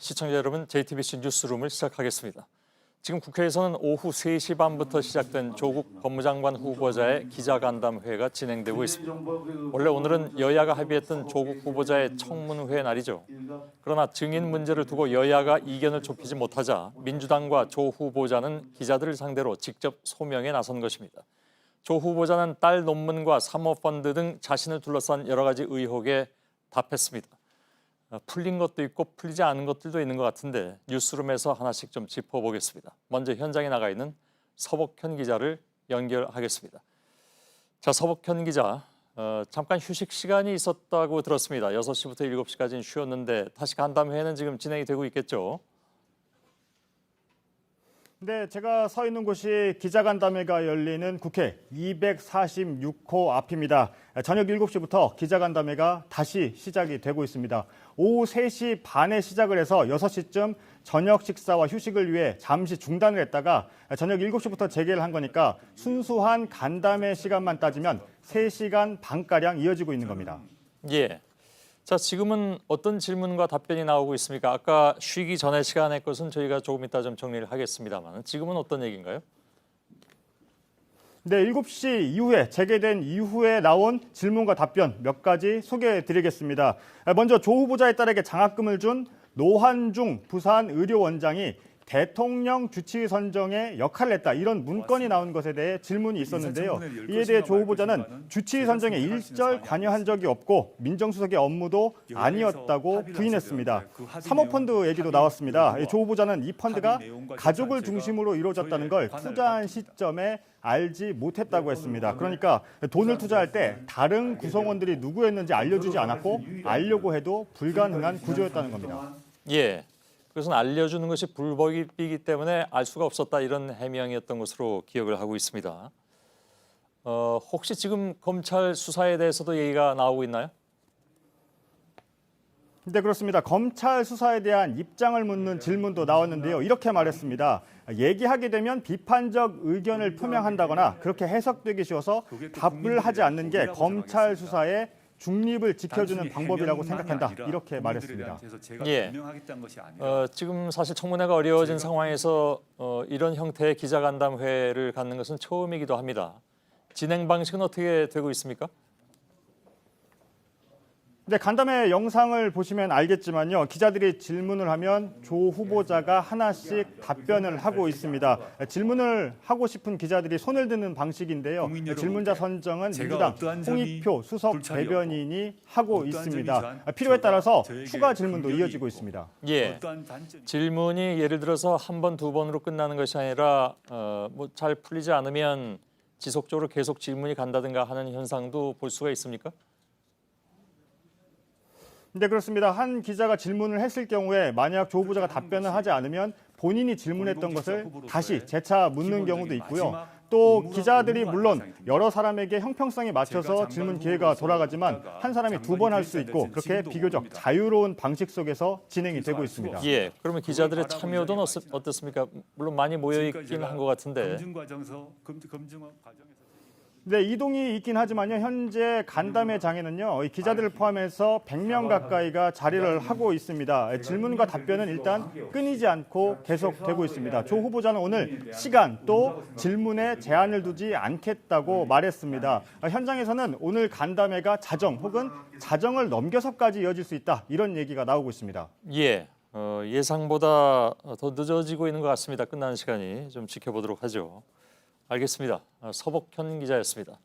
시청자 여러분, JTBC 뉴스룸을 시작하겠습니다. 지금 국회에서는 오후 3시 반부터 시작된 조국 법무장관 후보자의 기자간담회가 진행되고 있습니다. 원래 오늘은 여야가 합의했던 조국 후보자의 청문회 날이죠. 그러나 증인 문제를 두고 여야가 이견을 좁히지 못하자 민주당과 조 후보자는 기자들을 상대로 직접 소명에 나선 것입니다. 조 후보자는 딸 논문과 사모펀드 등 자신을 둘러싼 여러 가지 의혹에 답했습니다. 풀린 것도 있고 풀리지 않은 것들도 있는 것 같은데 뉴스룸에서 하나씩 좀 짚어보겠습니다. 먼저 현장에 나가 있는 서복현 기자를 연결하겠습니다. 자, 서복현 기자, 잠깐 휴식 시간이 있었다고 들었습니다. 6시부터 7시까지는 쉬었는데 다시 간담회는 지금 진행이 되고 있겠죠? 네, 제가 서 있는 곳이 기자간담회가 열리는 국회 246호 앞입니다. 저녁 7시부터 기자간담회가 다시 시작이 되고 있습니다. 오후 3시 반에 시작을 해서 6시쯤 저녁 식사와 휴식을 위해 잠시 중단을 했다가 저녁 7시부터 재개를 한 거니까 순수한 간담회 시간만 따지면 3시간 반가량 이어지고 있는 겁니다. 예. 자, 지금은 어떤 질문과 답변이 나오고 있습니까? 아까 쉬기 전에 시간의 것은 저희가 조금 이따 좀 정리를 하겠습니다만 지금은 어떤 얘기인가요? 네, 7시 이후에 재개된 이후에 나온 질문과 답변 몇 가지 소개해 드리겠습니다. 먼저 조 후보자의 딸에게 장학금을 준 노환중 부산의료원장이 대통령 주치의 선정에 역할을 했다. 이런 문건이 나온 것에 대해 질문이 있었는데요. 이에 대해 조 후보자는 주치의 선정에 일절 관여한 적이 없고 민정수석의 업무도 아니었다고 부인했습니다. 사모펀드 얘기도 나왔습니다. 조 후보자는 이 펀드가 가족을 중심으로 이루어졌다는 걸 투자한 시점에 알지 못했다고 했습니다. 그러니까 돈을 투자할 때 다른 구성원들이 누구였는지 알려주지 않았고 알려고 해도 불가능한 구조였다는 겁니다. 예. 그것은 알려주는 것이 불법이기 때문에 알 수가 없었다 이런 해명이었던 것으로 기억을 하고 있습니다. 혹시 지금 검찰 수사에 대해서도 얘기가 나오고 있나요? 네, 그렇습니다. 검찰 수사에 대한 입장을 묻는 질문도 나왔는데요. 이렇게 말했습니다. 얘기하게 되면 비판적 의견을 표명한다거나 그렇게 해석되기 쉬워서 답을 하지 않는 게 검찰 수사의 중립을 지켜주는 방법이라고 생각한다. 이렇게 말했습니다. 예. 지금 사실 청문회가 어려워진 상황에서 이런 형태의 기자간담회를 갖는 것은 처음이기도 합니다. 진행 방식은 어떻게 되고 있습니까? 네, 간담회 영상을 보시면 알겠지만요. 기자들이 질문을 하면 조 후보자가 하나씩 답변을 하고 있습니다. 질문을 하고 싶은 기자들이 손을 드는 방식인데요. 질문자 선정은 민주당 홍익표 수석 대변인이 하고 있습니다. 필요에 따라서 추가 질문도 이어지고 있습니다. 예. 질문이 예를 들어서 한 번, 두 번으로 끝나는 것이 아니라 잘 풀리지 않으면 지속적으로 계속 질문이 간다든가 하는 현상도 볼 수가 있습니까? 네, 그렇습니다. 한 기자가 질문을 했을 경우에 만약 조 후보자가 답변을 하지 않으면 본인이 질문했던 것을 다시 재차 묻는 경우도 있고요. 또 기자들이 물론 여러 사람에게 형평성에 맞춰서 질문 기회가 돌아가지만 한 사람이 두 번 할 수 있고 그렇게 비교적 자유로운 방식 속에서 진행이 되고 있습니다. 예, 그러면 기자들의 참여도는 어떻습니까? 물론 많이 모여 있긴 한 것 같은데. 네, 이동이 있긴 하지만요. 현재 간담회장에는요. 기자들을 포함해서 100명 가까이가 자리를 하고 있습니다. 질문과 답변은 일단 끊이지 않고 계속되고 있습니다. 조 후보자는 오늘 시간 또 질문에 제한을 두지 않겠다고 말했습니다. 현장에서는 오늘 간담회가 자정 혹은 자정을 넘겨서까지 이어질 수 있다. 이런 얘기가 나오고 있습니다. 예, 예상보다 더 늦어지고 있는 것 같습니다. 끝나는 시간이 좀 지켜보도록 하죠. 알겠습니다. 서복현 기자였습니다.